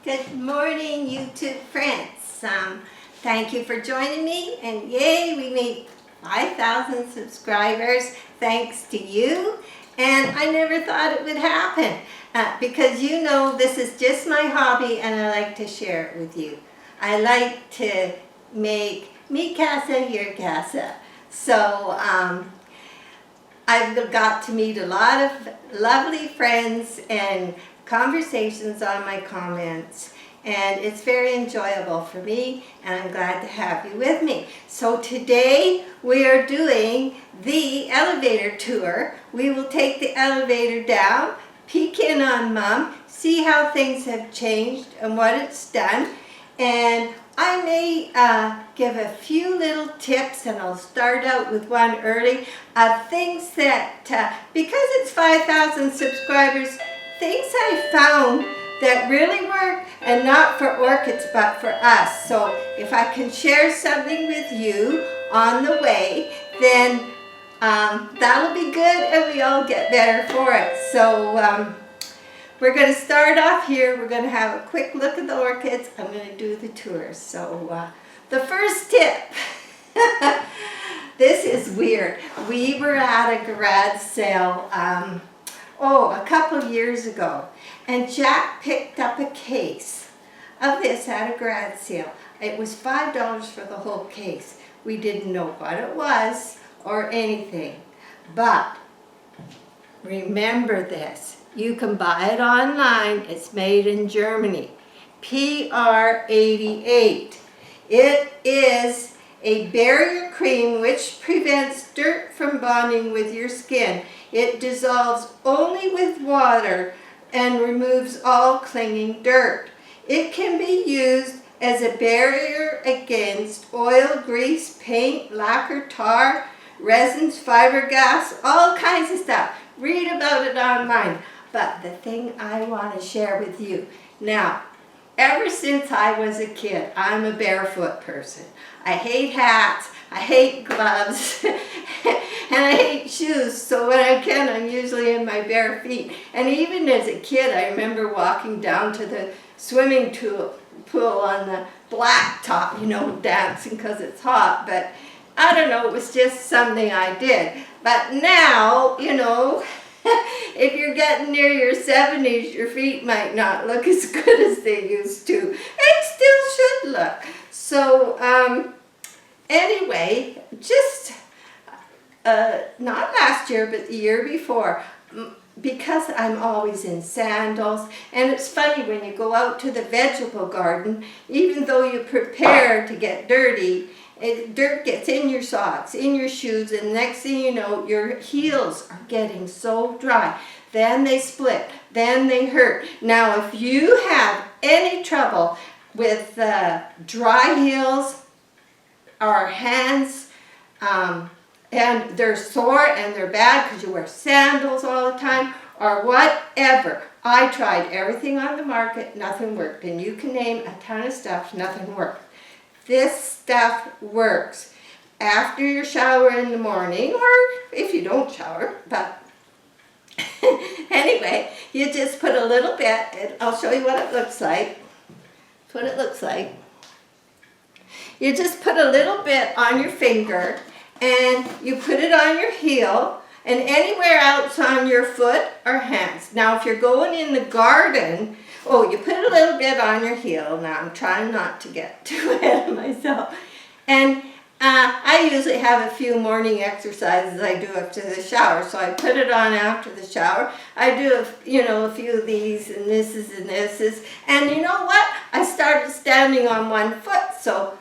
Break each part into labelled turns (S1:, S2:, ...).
S1: Good morning, YouTube friends. Thank you for joining me, and yay, we made 5,000 subscribers thanks to you. And I never thought it would happen because you know this is just my hobby and I like to share it with you. I like to make mi casa, your casa. So I've got to meet a lot of lovely friends and conversations on my comments, and it's very enjoyable for me, and I'm glad to have you with me. So today we are doing the elevator tour. We will take the elevator down, peek in on Mom, see how things have changed and what it's done, and I may give a few little tips, and I'll start out with one early of things that, because it's 5,000 subscribers, things I found that really work, and not for orchids but for us. So if I can share something with you on the way, then that'll be good and we all get better for it. So we're going to start off here. We're going to have a quick look at the orchids. I'm going to do the tour. So the first tip, this is weird. We were at a garage sale a couple of years ago, and Jack picked up a case of this at a garage sale. It was $5 for the whole case. We didn't know what it was or anything, but remember this. You can buy it online. It's made in Germany. PR88. It is a barrier cream which prevents dirt from bonding with your skin. It dissolves only with water and removes all clinging dirt. It can be used as a barrier against oil, grease, paint, lacquer, tar, resins, fiberglass, all kinds of stuff. Read about it online. But the thing I want to share with you now, ever since I was a kid, I'm a barefoot person. I hate hats, I hate gloves, and I hate shoes, so when I can, I'm usually in my bare feet. And even as a kid, I remember walking down to the swimming pool on the blacktop, dancing because it's hot, but I don't know, it was just something I did. But now, if you're getting near your 70s, your feet might not look as good as they used to. It still should look. So, anyway, just not last year, but the year before, because I'm always in sandals, and it's funny when you go out to the vegetable garden, even though you prepare to get dirty, dirt gets in your socks, in your shoes, and next thing you know, your heels are getting so dry. Then they split, then they hurt. Now, if you have any trouble with dry heels or hands, and they're sore and they're bad because you wear sandals all the time, or whatever. I tried everything on the market, nothing worked. And you can name a ton of stuff, nothing worked. This stuff works after your shower in the morning, or if you don't shower, but anyway, you just put a little bit, I'll show you what it looks like. That's what it looks like. You just put a little bit on your finger, and you put it on your heel, and anywhere else on your foot or hands. Now, if you're going in the garden, you put a little bit on your heel. Now, I'm trying not to get too ahead of myself. And I usually have a few morning exercises I do after the shower, so I put it on after the shower. I do, a few of these and this and this. And you know what? I started standing on one foot, so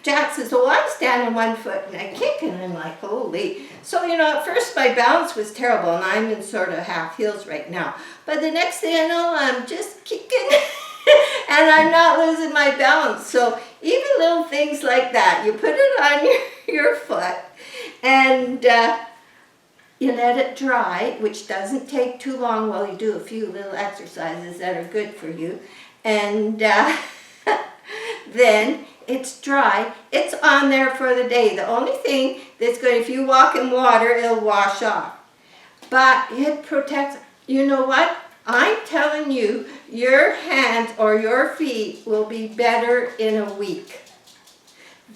S1: Jack says, I'm standing one foot and I kick, and I'm like, holy. So, at first my balance was terrible, and I'm in sort of half heels right now. But the next thing I know, I'm just kicking and I'm not losing my balance. So even little things like that, you put it on your foot and you let it dry, which doesn't take too long while you do a few little exercises that are good for you. And then it's dry, it's on there for the day. The only thing that's good, if you walk in water, it'll wash off. But it protects, you know what? I'm telling you, your hands or your feet will be better in a week.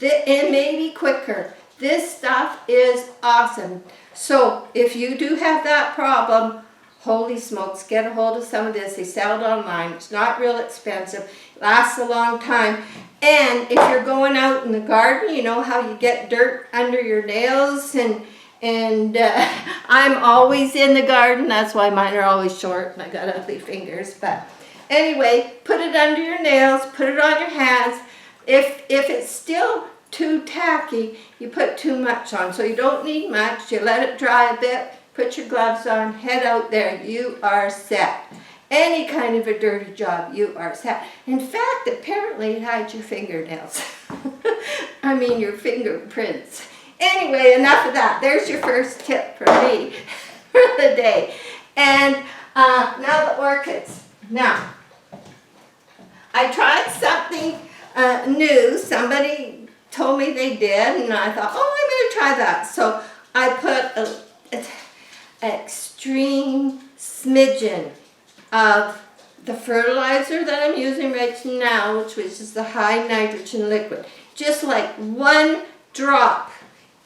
S1: It may be quicker. This stuff is awesome. So if you do have that problem, holy smokes, get a hold of some of this. They sell it online. It's not real expensive. Lasts a long time. And if you're going out in the garden, you know how you get dirt under your nails, and I'm always in the garden. That's why mine are always short and I got ugly fingers. But anyway, put it under your nails, put it on your hands. If it's still too tacky, you put too much on. So you don't need much. You let it dry a bit, put your gloves on, head out there. You are set. Any kind of a dirty job, you are set. In fact, apparently it hides your fingernails. I mean your fingerprints. Anyway, enough of that. There's your first tip for me for the day. And now the orchids. Now, I tried something new. Somebody told me they did, and I thought, oh, I'm going to try that. So I put an extreme smidgen of the fertilizer that I'm using right now, which is the high nitrogen liquid. Just like 1 drop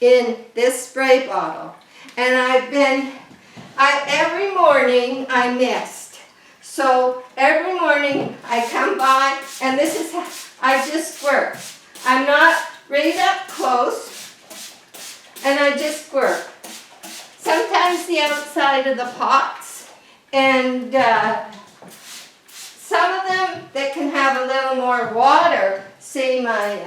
S1: in this spray bottle. And every morning I mist. So every morning I come by, and this is how I just squirt. I'm not right up close, and I just squirt. Sometimes the outside of the pots, and some of them that can have a little more water, say my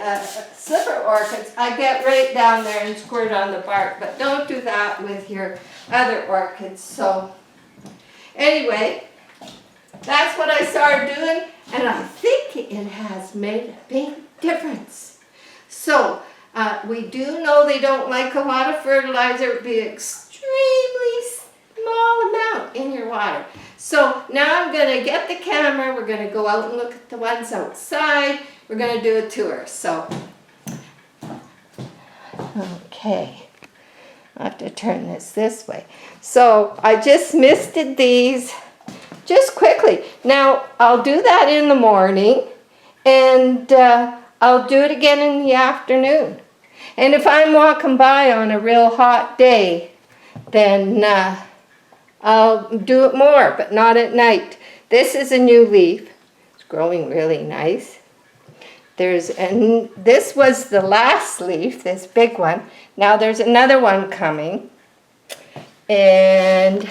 S1: slipper orchids, I get right down there and squirt on the bark, but don't do that with your other orchids. So anyway, that's what I started doing, and I think it has made a big difference. So we do know they don't like a lot of fertilizer. It would be an extremely small amount in your water. So now I'm going to get the camera. We're going to go out and look at the ones outside. We're going to do a tour. So, okay. I have to turn this way. So I just misted these just quickly. Now I'll do that in the morning, and I'll do it again in the afternoon. And if I'm walking by on a real hot day, then I'll do it more, but not at night. This is a new leaf. It's growing really nice. And this was the last leaf, this big one. Now there's another one coming. And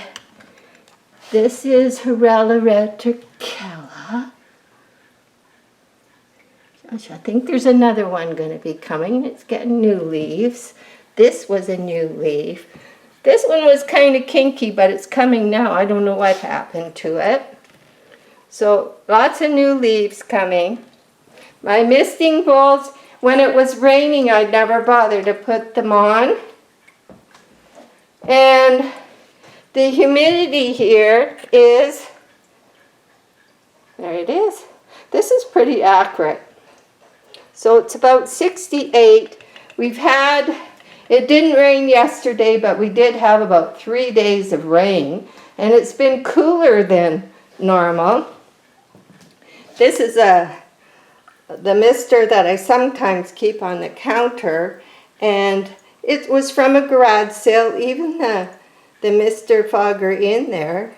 S1: this is Horella reticula. Gosh, I think there's another one going to be coming. It's getting new leaves. This was a new leaf. This one was kind of kinky, but it's coming now. I don't know what happened to it. So lots of new leaves coming. My misting bowls, when it was raining, I'd never bother to put them on. And the humidity here is, there it is. This is pretty accurate. So it's about 68. It didn't rain yesterday, but we did have about 3 days of rain, and it's been cooler than normal. This is the mister that I sometimes keep on the counter, and it was from a garage sale. Even the Mr. Fogger in there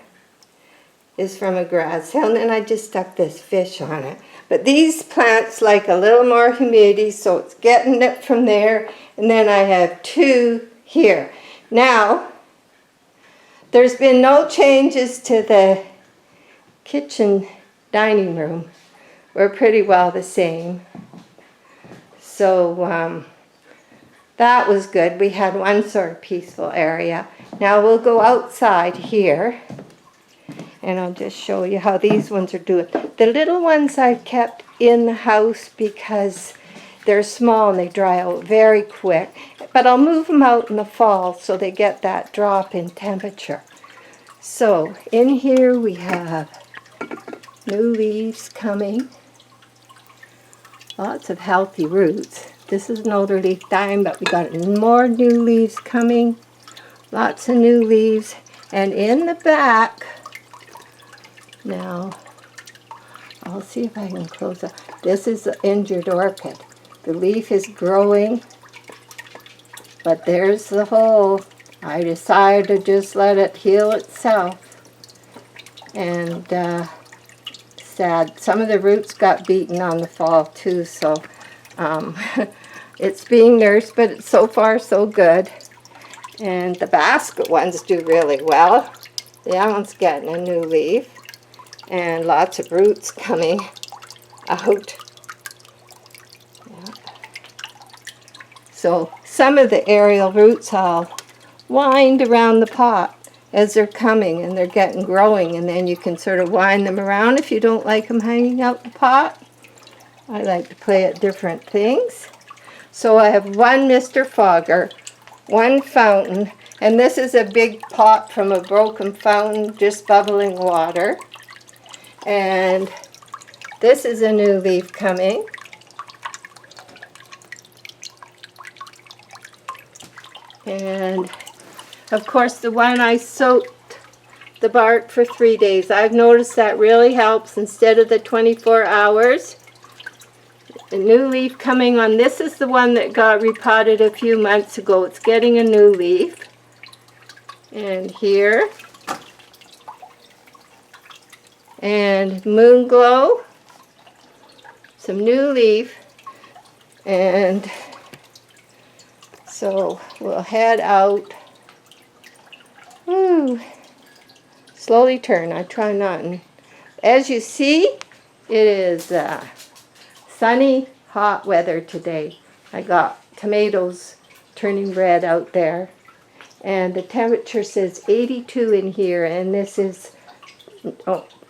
S1: is from a garage sale, and then I just stuck this fish on it. But these plants like a little more humidity, so it's getting it from there. And then I have 2 here. Now, there's been no changes to the kitchen dining room. We're pretty well the same. So that was good. We had one sort of peaceful area. Now we'll go outside here, and I'll just show you how these ones are doing. The little ones I've kept in the house because they're small and they dry out very quick. But I'll move them out in the fall so they get that drop in temperature. So in here we have new leaves coming. Lots of healthy roots. This is an older leaf dying, but we got more new leaves coming. Lots of new leaves. And in the back, Now, I'll see if I can close up. This is the injured orchid. The leaf is growing, but there's the hole. I decided to just let it heal itself. And sad. Some of the roots got beaten on the fall too, so it's being nursed, but so far so good. And the basket ones do really well. That one's getting a new leaf. And lots of roots coming out. Yeah. So some of the aerial roots I'll wind around the pot as they're coming and they're getting growing, and then you can sort of wind them around if you don't like them hanging out the pot. I like to play at different things. So I have one Mr. Fogger, one fountain, and this is a big pot from a broken fountain, just bubbling water. And this is a new leaf coming. And of course the one I soaked the bark for 3 days. I've noticed that really helps instead of the 24 hours. A new leaf coming on. This is the one that got repotted a few months ago. It's getting a new leaf. And here. And Moon Glow, some new leaf, and so we'll head out. Woo. Slowly turn. I try not. And as you see, it is sunny, hot weather today. I got tomatoes turning red out there, and the temperature says 82 in here, and this is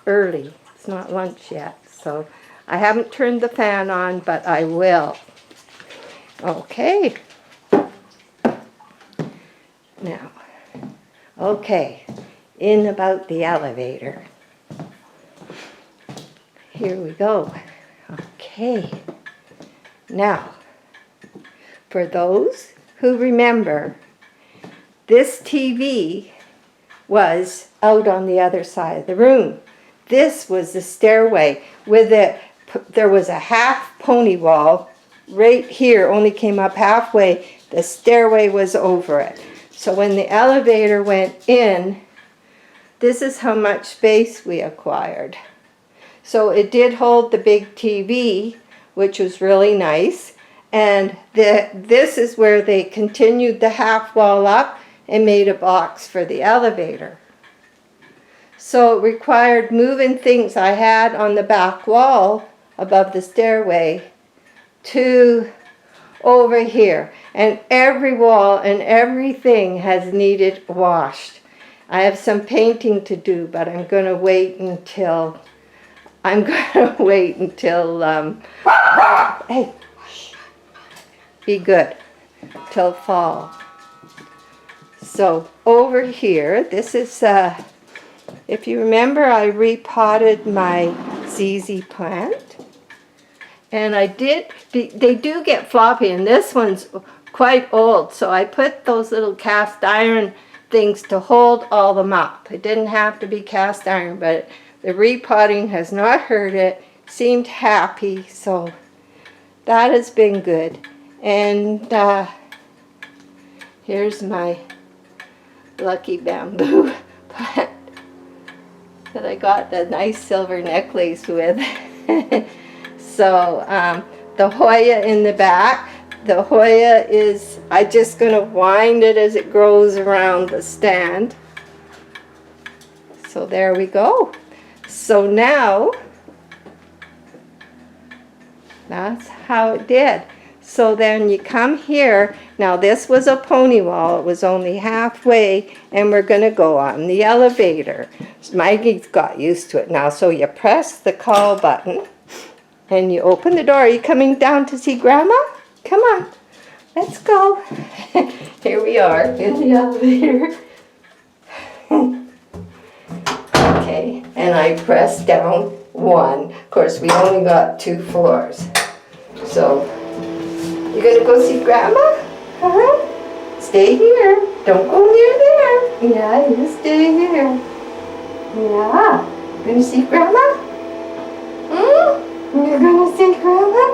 S1: early. It's not lunch yet, so I haven't turned the fan on, but I will. Okay. Now, okay, in about the elevator. Here we go. Okay. Now, for those who remember, this TV was out on the other side of the room. This was the stairway with it. There was a half pony wall right here, only came up halfway. The stairway was over it. So when the elevator went in, this is how much space we acquired. So it did hold the big TV, which was really nice. And this is where they continued the half wall up and made a box for the elevator. So it required moving things I had on the back wall above the stairway to over here. And every wall and everything has needed washed. I have some painting to do, but I'm going to wait until, hey, shh, be good, till fall. So over here, this is, if you remember, I repotted my ZZ plant. And I did, they do get floppy, and this one's quite old, so I put those little cast iron things to hold all them up. It didn't have to be cast iron, but the repotting has not hurt it. Seemed happy, so that has been good. And here's my lucky bamboo plant that I got the nice silver necklace with. So the Hoya in the back, the Hoya is, I'm just going to wind it as it grows around the stand. So there we go. So now, that's how it did. So then you come here. Now this was a pony wall. It was only halfway, and we're going to go on the elevator. Maggie's got used to it now. So you press the call button, and you open the door. Are you coming down to see Grandma? Come on. Let's go. Here we are in the elevator. Okay, and I press down 1. Of course, we only got 2 floors. So, you're going to go see Grandma? Huh? Stay here. Don't go near there. Yeah, you stay here. Yeah. Gonna see Grandma? You're gonna see Grandma?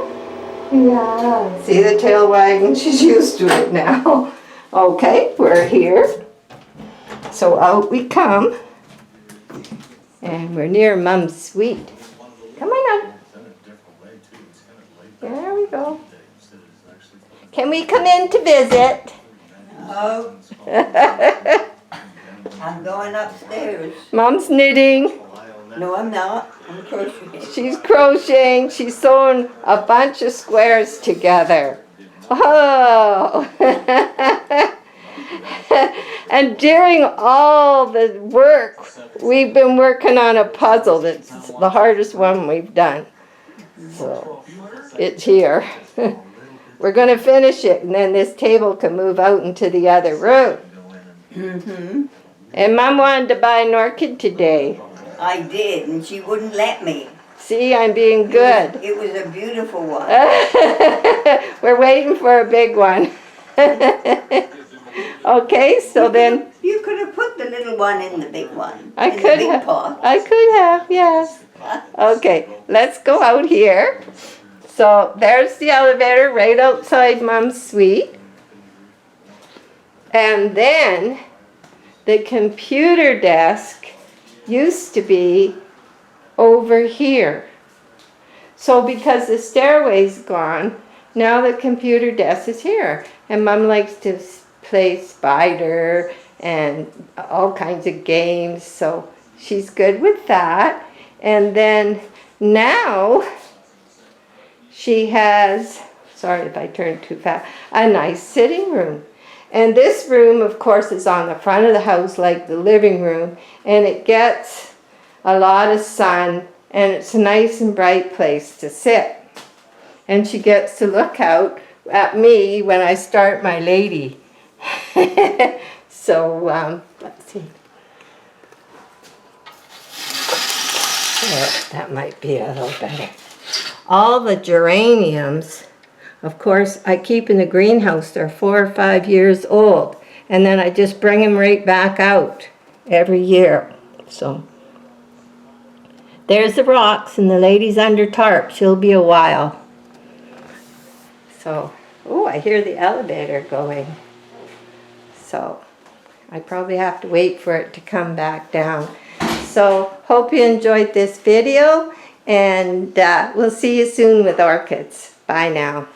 S1: Yeah. See the tail wagging? She's used to it now. Okay, we're here. So out we come. And we're near Mom's suite. Come on up. There we go. Can we come in to visit?
S2: No. I'm going upstairs.
S1: Mom's knitting.
S2: No, I'm not. I'm crocheting.
S1: She's crocheting. She's sewing a bunch of squares together. Oh! And during all the work, we've been working on a puzzle that's the hardest one we've done. So, it's here. We're going to finish it, and then this table can move out into the other room.
S2: Mm-hmm.
S1: And Mom wanted to buy an orchid today.
S2: I did, and she wouldn't let me.
S1: See, I'm being good.
S2: It was a beautiful one.
S1: We're waiting for a big one. Okay, so then
S2: You could have put the little one in the big one.
S1: I
S2: in the
S1: could
S2: big
S1: have.
S2: pot.
S1: I could have, yes. Okay, let's go out here. So there's the elevator right outside Mom's suite. And then the computer desk used to be over here. So because the stairway's gone, now the computer desk is here. And Mom likes to play spider and all kinds of games, so she's good with that. And then now she has, sorry if I turned too fast, a nice sitting room. And this room, of course, is on the front of the house like the living room, and it gets a lot of sun, and it's a nice and bright place to sit. And she gets to look out at me when I start my lady. So, let's see. That might be a little better. All the geraniums, of course, I keep in the greenhouse. They're 4 or 5 years old. And then I just bring them right back out every year. So, there's the rocks, and the lady's under tarp. She'll be a while. So, oh, I hear the elevator going. So, I probably have to wait for it to come back down. So, hope you enjoyed this video, and we'll see you soon with orchids. Bye now.